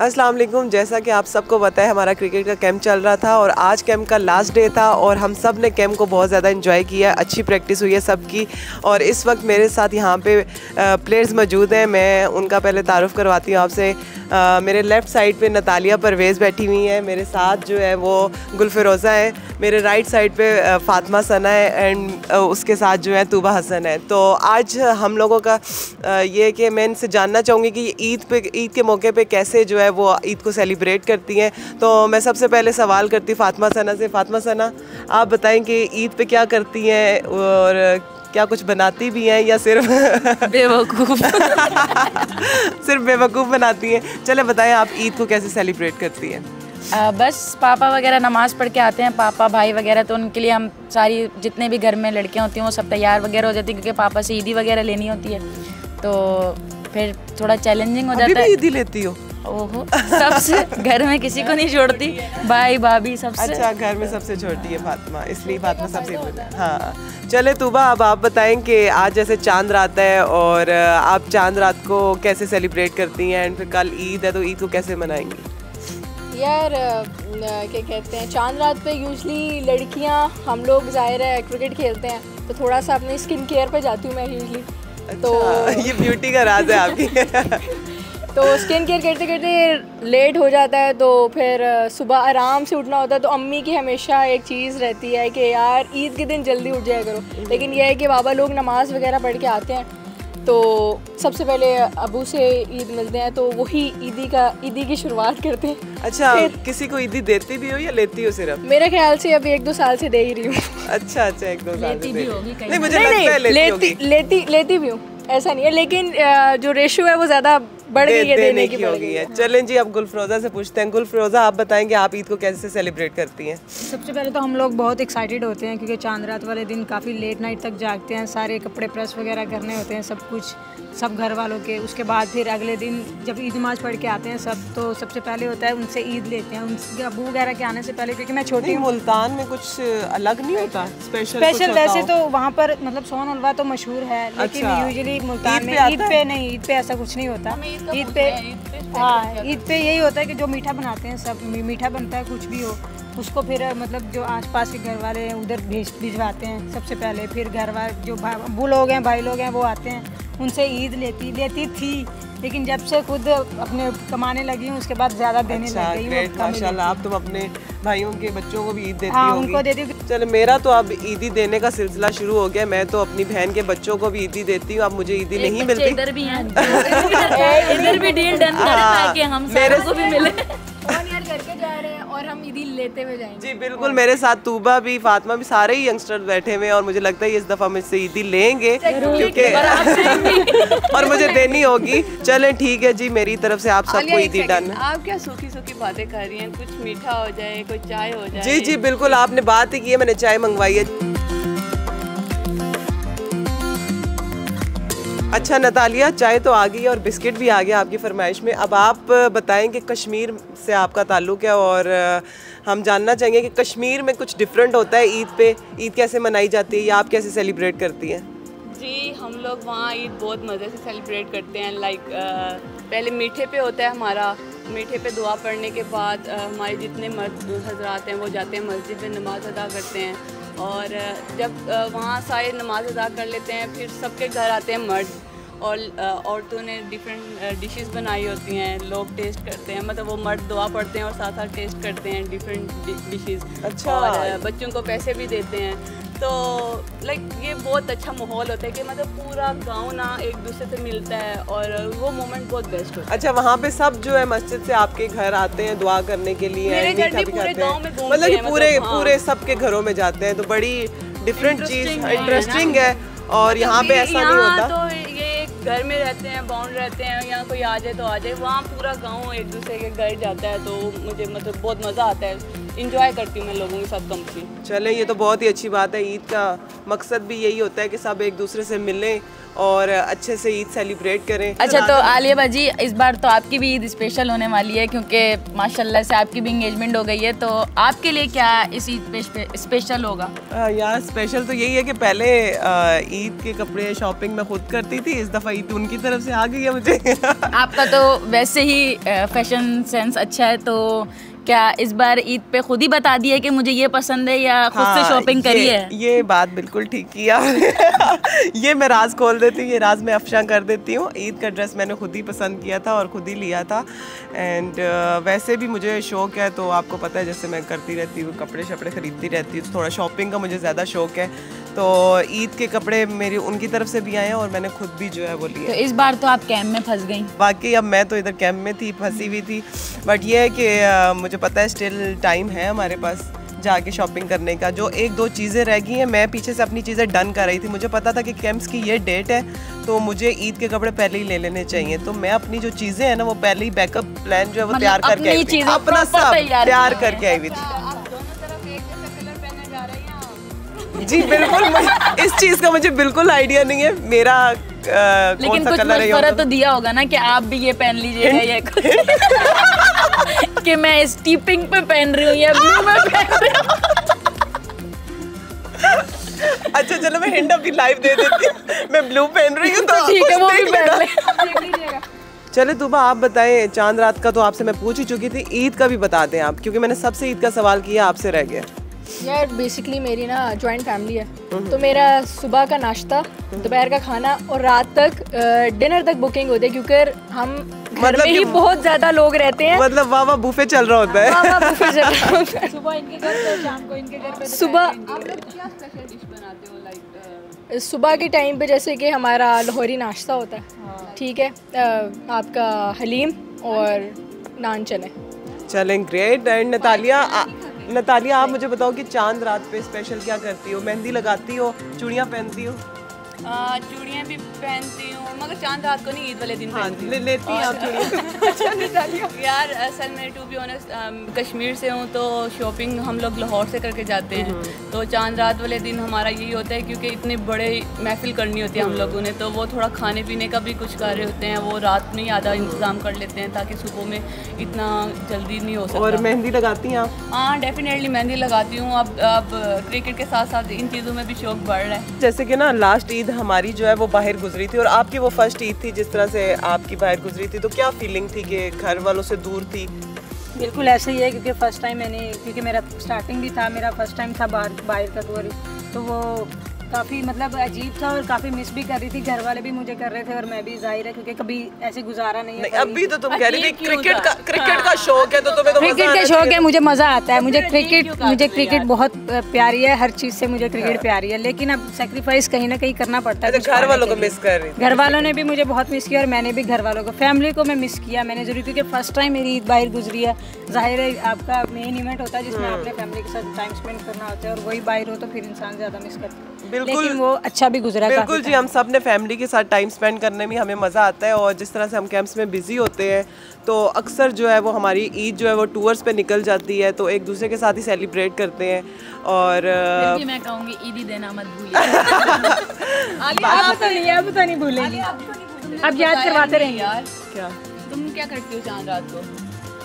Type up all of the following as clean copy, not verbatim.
अस्सलाम वालेकुम। जैसा कि आप सबको पता है हमारा क्रिकेट का कैंप चल रहा था और आज कैंप का लास्ट डे था और हम सब ने कैंप को बहुत ज़्यादा एंजॉय किया। अच्छी प्रैक्टिस हुई है सबकी और इस वक्त मेरे साथ यहाँ पे प्लेयर्स मौजूद हैं। मैं उनका पहले तारुफ़ करवाती हूँ आपसे। मेरे लेफ़्ट साइड पे नतालिया परवेज़ बैठी हुई हैं, मेरे साथ जो है वो गुलफिरोज़ा है, मेरे राइट साइड पे फ़ातिमा सना है एंड उसके साथ जो है तूबा हसन है। तो आज हम लोगों का ये कि मैं इनसे जानना चाहूँगी कि ईद के मौके पे कैसे जो है वो ईद को सेलिब्रेट करती हैं। तो मैं सबसे पहले सवाल करती फ़ातिमा सना से। फ़ातिमा सना, आप बताएं कि ईद पे क्या करती हैं और क्या कुछ बनाती भी हैं या सिर्फ बेवकूफ़ सिर्फ बेवकूफ़ बनाती हैं? चले बताएं आप ईद को कैसे सेलिब्रेट करती हैं? बस पापा वगैरह नमाज़ पढ़ के आते हैं, पापा भाई वगैरह, तो उनके लिए हम सारी जितने भी घर में लड़कियां होती हैं वो सब तैयार वगैरह हो जाती हैं क्योंकि पापा से ईदी वगैरह लेनी होती है। तो फिर थोड़ा चैलेंजिंग हो जाता है। ईदी लेती हो? ओहो, सबसे घर में किसी को नहीं छोड़ती, भाई भाभी सबसे। अच्छा, घर में सबसे छोटी है फातिमा, इसलिए फातिमा सबसे। हाँ चले तूबा, अब आप बताएं कि आज जैसे चांद रात है और आप चांद रात को कैसे सेलिब्रेट करती हैं एंड फिर कल ईद है तो ईद को कैसे मनाएंगी? यार क्या कहते हैं, चांद रात पे यूजली लड़कियां हम लोग ज़ाहिर है क्रिकेट खेलते हैं तो थोड़ा सा अपनी स्किन केयर पे जाती हूँ मैं यूजली। अच्छा, तो ये ब्यूटी का राज है आपकी। तो स्किन केयर करते करते लेट हो जाता है तो फिर सुबह आराम से उठना होता है। तो अम्मी की हमेशा एक चीज़ रहती है कि यार ईद के दिन जल्दी उठ जाया करो, लेकिन यह है कि बाबा लोग नमाज़ वगैरह पढ़ के आते हैं तो सबसे पहले अबू से ईद मिलते हैं तो वही ईदी की शुरुआत करते हैं। अच्छा, किसी को ईदी देती भी हो या लेती हो सिर्फ? मेरे ख्याल से अभी 1-2 साल से दे ही रही हूँ। अच्छा, 1-2 साल लेती भी होगी नहीं, मुझे लगता है लेती भी हूँ, ऐसा नहीं है, लेकिन जो रेशो है वो ज़्यादा बढ़ गई है, देने की बढ़ गई है। चलें जी, अब गुलफिरोज़ा से पूछते हैं। गुलफिरोज़ा, आप बताएंगे आप ईद को कैसे सेलिब्रेट करती हैं? सबसे पहले तो हम लोग बहुत एक्साइटेड होते हैं क्योंकि चांद रात वाले दिन काफ़ी लेट नाइट तक जागते हैं, सारे कपड़े प्रेस वगैरह करने होते हैं, सब कुछ सब घर वालों के। उसके बाद फिर अगले दिन जब ईद नमाज़ पढ़ के आते हैं सब, तो सबसे पहले होता है उनसे ईद लेते हैं, उनके अबू वगैरह के आने से पहले, क्योंकि मैं छोटी हूँ। मुल्तान में कुछ अलग नहीं होता स्पेशल? वैसे तो वहाँ पर मतलब सोन हलवा तो मशहूर है, लेकिन यूजुअली मुल्तान में ईद पे नहीं, ईद पे ऐसा कुछ नहीं होता। ईद पे हाँ, ईद पे यही होता है कि जो मीठा बनाते हैं सब, मीठा बनता है कुछ भी हो उसको फिर मतलब जो आसपास के घर वाले हैं उधर भिजवाते हैं सबसे पहले। फिर घर वाले जो अबू लोग हैं, भाई लोग हैं, वो आते हैं, उनसे ईद लेती थी, लेकिन जब से खुद अपने कमाने लगी हूँ उसके बाद ज़्यादा देने लग गई। माशाल्लाह, आप तुम अपने भाइयों के बच्चों को भी ईद देती होगी? उनको देती हूँ। चलो, मेरा तो अब ईदी देने का सिलसिला शुरू हो गया। मैं तो अपनी बहन के बच्चों को भी ईदी देती हूँ। अब मुझे ईदी नहीं मिलती। इधर भी हैं, इधर भी डील डन करें ताकि हम मेरे को भी मिले। करके जा रहे हैं और हम ईदी लेते हुए जाएंगे। जी बिल्कुल, मेरे साथ तूबा भी, फातिमा भी, सारे ही यंगस्टर्स बैठे हुए हैं और मुझे लगता है इस दफ़ा मुझसे ईदी लेंगे क्योंकि और मुझे देनी होगी। चलें ठीक है जी, मेरी तरफ से आप सबको ईदी डन। आप क्या सूखी सूखी बातें कर रही हैं? कुछ मीठा हो जाए, कुछ चाय हो जाए। जी जी बिल्कुल, आपने बात ही की है, मैंने चाय मंगवाई है। अच्छा नतालिया, चाय तो आ गई और बिस्किट भी आ गया आपकी फरमाइश में। अब आप बताएं कि कश्मीर से आपका ताल्लुक़ है और हम जानना चाहेंगे कि कश्मीर में कुछ डिफरेंट होता है ईद पे, ईद कैसे मनाई जाती है या आप कैसे सेलिब्रेट करती हैं? जी, हम लोग वहाँ ईद बहुत मज़े से सेलिब्रेट करते हैं। लाइक पहले मीठे पे होता है हमारा, मीठे पे दुआ पढ़ने के बाद हमारे जितने मर्द हजरात हैं वो जाते हैं मस्जिद में, नमाज़ अदा करते हैं और जब वहाँ सारे नमाज अदा कर लेते हैं फिर सबके घर आते हैं मर्द और औरतों ने डिफरेंट डिशेस बनाई होती हैं, लोग टेस्ट करते हैं, मतलब वो मर्द दुआ पढ़ते हैं और साथ साथ टेस्ट करते हैं डिफरेंट डिशेस। अच्छा। और बच्चों को पैसे भी देते हैं, तो लाइक ये बहुत अच्छा माहौल होता है कि मतलब पूरा गांव ना एक दूसरे से मिलता है और वो मोमेंट बहुत बेस्ट होता है। अच्छा, वहाँ पे सब जो है मस्जिद से आपके घर आते हैं दुआ करने के लिए? मेरे घर भी पूरे गांव में घूमते हैं, मतलब कि पूरे हाँ। पूरे सबके घरों में जाते हैं, तो बड़ी डिफरेंट चीज़ इंटरेस्टिंग है। और यहाँ पे ऐसा नहीं होता? तो ये घर में रहते हैं, बाउंड रहते हैं, यहाँ कोई आ जाए तो आ जाए, वहाँ पूरा गांव एक दूसरे के घर जाता है, तो मुझे मतलब बहुत मज़ा आता है, इंजॉय करती हूँ मैं लोगों के साथ कंपनी। चलें, ये तो बहुत ही अच्छी बात है। ईद का मकसद भी यही होता है कि सब एक दूसरे से मिलें और अच्छे से ईद सेलिब्रेट करें। अच्छा, तो आलिया बाजी, इस बार तो आपकी भी ईद स्पेशल होने वाली है क्योंकि माशाल्लाह से आपकी भी इंगेजमेंट हो गई है, तो आपके लिए क्या इस ईद पे स्पेशल होगा? यार स्पेशल तो यही है कि पहले ईद के कपड़े शॉपिंग मैं खुद करती थी, इस दफ़ा ईद उनकी तरफ से आ गई है मुझे। आपका तो वैसे ही फैशन सेंस अच्छा है, तो क्या इस बार ईद पे खुद ही बता दिया कि मुझे ये पसंद है या खुद से शॉपिंग करी है? ये बात बिल्कुल ठीक किया। ये मैं राज खोल देती हूँ, ये राज मैं अफशा कर देती हूँ। ईद का ड्रेस मैंने खुद ही पसंद किया था और खुद ही लिया था। एंड वैसे भी मुझे शौक़ है, तो आपको पता है जैसे मैं करती रहती हूँ, कपड़े शपड़े ख़रीदती रहती हूँ, तो थोड़ा शॉपिंग का मुझे ज़्यादा शौक़ है। तो ईद के कपड़े मेरी उनकी तरफ से भी आए हैं और मैंने खुद भी जो है वो लिए। तो इस बार तो आप कैम्प में फंस गई। बाकी अब मैं तो इधर कैंप में थी, फंसी हुई थी, बट ये है कि मुझे पता है स्टिल टाइम है हमारे पास जाके शॉपिंग करने का। जो एक दो चीज़ें रह गई हैं, मैं पीछे से अपनी चीज़ें डन कर रही थी। मुझे पता था कि कैंप्स की ये डेट है, तो मुझे ईद के कपड़े पहले ही ले लेने चाहिए। तो मैं अपनी जो चीज़ें हैं ना, वो पहले ही बैकअप प्लान जो है वो तैयार करके आई थी, अपना सब तैयार करके आई हुई थी। जी बिल्कुल, इस चीज़ का मुझे बिल्कुल आइडिया नहीं है मेरा लेकिन कुछ मशवरा तो दिया होगा ना कि आप भी ये पहन लीजिएगा, ये कुछ कि मैं स्टीपिंग पे पहन रही हूँ या ब्लू में पहन रही हूँ। अच्छा चलो मैं हिंट अभी लाइव दे देती हूँ, मैं ब्लू पहन रही हूँ, तो ठीक है वो भी पहन ले। चले तुबा आप बताएं, चांद रात का तो आपसे मैं पूछ ही चुकी थी, ईद का भी बता दें आप, क्योंकि मैंने सबसे ईद का सवाल किया, आपसे रह गया। यार बेसिकली मेरी ना जॉइंट फैमिली है, तो मेरा सुबह का नाश्ता, दोपहर का खाना और रात तक डिनर तक बुकिंग होती है, क्योंकि हम घर में ही बहुत ज्यादा लोग रहते हैं। मतलब वाह बुफे चल रहा होता है। वाह बुफे चल रहा होता है। सुबह इनके घर पे, शाम को इनके घर पे। सुबह आप लोग क्या स्पेशल डिश बनाते हो? लाइक सुबह के टाइम पे जैसे कि हमारा लाहौरी नाश्ता होता है, ठीक है, आपका हलीम और नान चने। चलें ग्रेट। एंड नतालिया आप मुझे बताओ कि चांद रात पे स्पेशल क्या करती हो? मेहंदी लगाती हो, चूड़ियाँ पहनती हो? चूड़ियाँ भी पहनती हूँ, मगर चांद रात को नहीं, ईद वाले दिन पहनती हूँ। लेती हैं आप चूड़ियाँ? यार असल में टू बी ऑनेस्ट कश्मीर से हूँ, तो शॉपिंग हम लोग लाहौर से करके जाते हैं। तो चांद रात वाले दिन हमारा यही होता है, क्योंकि इतनी बड़े महफिल करनी होती है हम लोगों ने, तो वो थोड़ा खाने पीने का भी कुछ कार्य होते हैं, वो रात में ही आधा इंतज़ाम कर लेते हैं ताकि सुबह में इतना जल्दी नहीं हो सकता। और मेहंदी लगाती हैं आप? हाँ डेफिनेटली मेहंदी लगाती हूँ। अब क्रिकेट के साथ साथ इन चीज़ों में भी शौक बढ़ रहा है। जैसे कि ना लास्ट ईद हमारी जो है वो बाहर गुजरी थी और आपकी वो फर्स्ट ईद थी, जिस तरह से आपकी बाहर गुजरी थी, तो क्या फीलिंग थी कि घर वालों से दूर थी? बिल्कुल ऐसे ही है, क्योंकि फर्स्ट टाइम क्योंकि मेरा स्टार्टिंग भी था, मेरा फर्स्ट टाइम था बाहर का टूर, तो वो काफ़ी मतलब अजीब था और काफ़ी मिस भी कर रही थी। घर वाले भी मुझे कर रहे थे और मैं भी, जाहिर है क्योंकि कभी ऐसे गुजारा नहीं है। अभी तो तुम कह रही थी क्रिकेट का शौक है, तो तुम्हें तो क्रिकेट का शौक है, मुझे मज़ा आता है, मुझे क्रिकेट बहुत प्यारी है, हर चीज़ से मुझे क्रिकेट प्यारी है, लेकिन अब सेक्रीफाइस कहीं ना कहीं करना पड़ता है। घर वालों को मिस कर रही थी? घर वालों ने भी मुझे बहुत मिस किया और मैंने भी घर वालों को, फैमिली को मैं मिस किया मैंने जरूर, क्योंकि फर्स्ट टाइम मेरी ईद बाहर गुजरी है। जाहिर है आपका मेन इवेंट होता है जिसमें आपने फैमिली के साथ टाइम स्पेंड करना होता है, और वही बाहर हो तो फिर इंसान ज़्यादा मिस करता है। लेकिन वो अच्छा भी गुजरा। बिल्कुल जी, हम सब ने फैमिली के साथ टाइम स्पेंड करने में हमें मज़ा आता है, और जिस तरह से हम कैंप्स में बिजी होते हैं, तो अक्सर जो है वो हमारी ईद जो है वो टूर्स पे निकल जाती है, तो एक दूसरे के साथ ही सेलिब्रेट करते हैं। और मैं कहूँगी ईदी देना मत भूलिए। अब तो नहीं भूलेंगे, अब याद करवाते रहेंगे। यार क्या तुम क्या करती हो चांद रात को?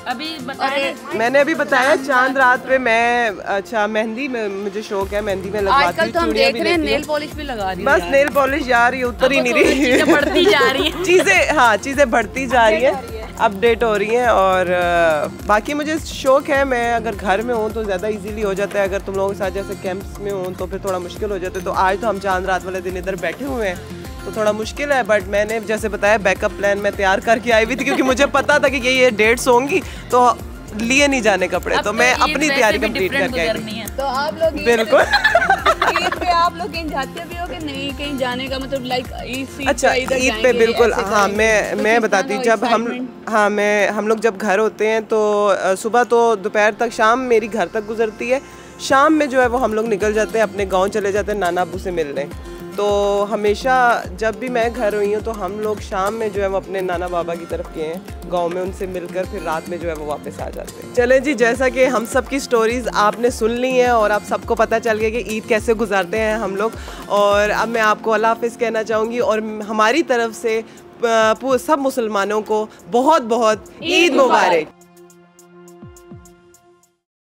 अभी बताया मैंने अभी बताया, चांद रात पे मैं, अच्छा मेहंदी में मुझे शौक है, मेहंदी में लगवाती हूँ। आजकल तो हम देख रहे हैं नेल पॉलिश भी लगा रही है। बस नेल पॉलिश यार ये उतर ही नहीं रही, बढ़ती जा रही है चीज़ें बढ़ती जा रही है, अपडेट हो रही हैं। और बाकी मुझे शौक है, मैं अगर घर में हूँ तो ज़्यादा इजीली हो जाता है, अगर तुम लोगों के साथ जैसे कैंप्स में हूँ तो फिर थोड़ा मुश्किल हो जाता है। तो आज तो हम चांद रात वाले दिन इधर बैठे हुए हैं, तो थोड़ा मुश्किल है, बट मैंने जैसे बताया बैकअप प्लान मैं तैयार करके आई हुई थी, क्योंकि मुझे पता था कि ये डेट्स होंगी तो लिए नहीं जाने कपड़े, तो मैं अपनी तैयारी कंप्लीट करके आई थी। तो आप लोग बिल्कुल ईद पे आप लोग कहीं जाते भी हो कि नहीं? कहीं जाने का मतलब लाइक अच्छा ईद पे बिल्कुल, हाँ मैं बताती हूँ, जब हम लोग जब घर होते हैं तो सुबह तो दोपहर तक, शाम मेरी घर तक गुजरती है, शाम में जो है वो हम लोग निकल जाते हैं, अपने गाँव चले जाते हैं नाना अबू से मिलने। तो हमेशा जब भी मैं घर हुई हूँ तो हम लोग शाम में जो है वो अपने नाना बाबा की तरफ गए हैं गांव में, उनसे मिलकर फिर रात में जो है वो वापस आ जाते हैं। चलें जी, जैसा कि हम सब की स्टोरीज़ आपने सुन ली हैं और आप सबको पता चल गया कि ईद कैसे गुजारते हैं हम लोग, और अब मैं आपको अल्लाह हाफिज़ कहना चाहूँगी, और हमारी तरफ से सब मुसलमानों को बहुत बहुत ईद मुबारक।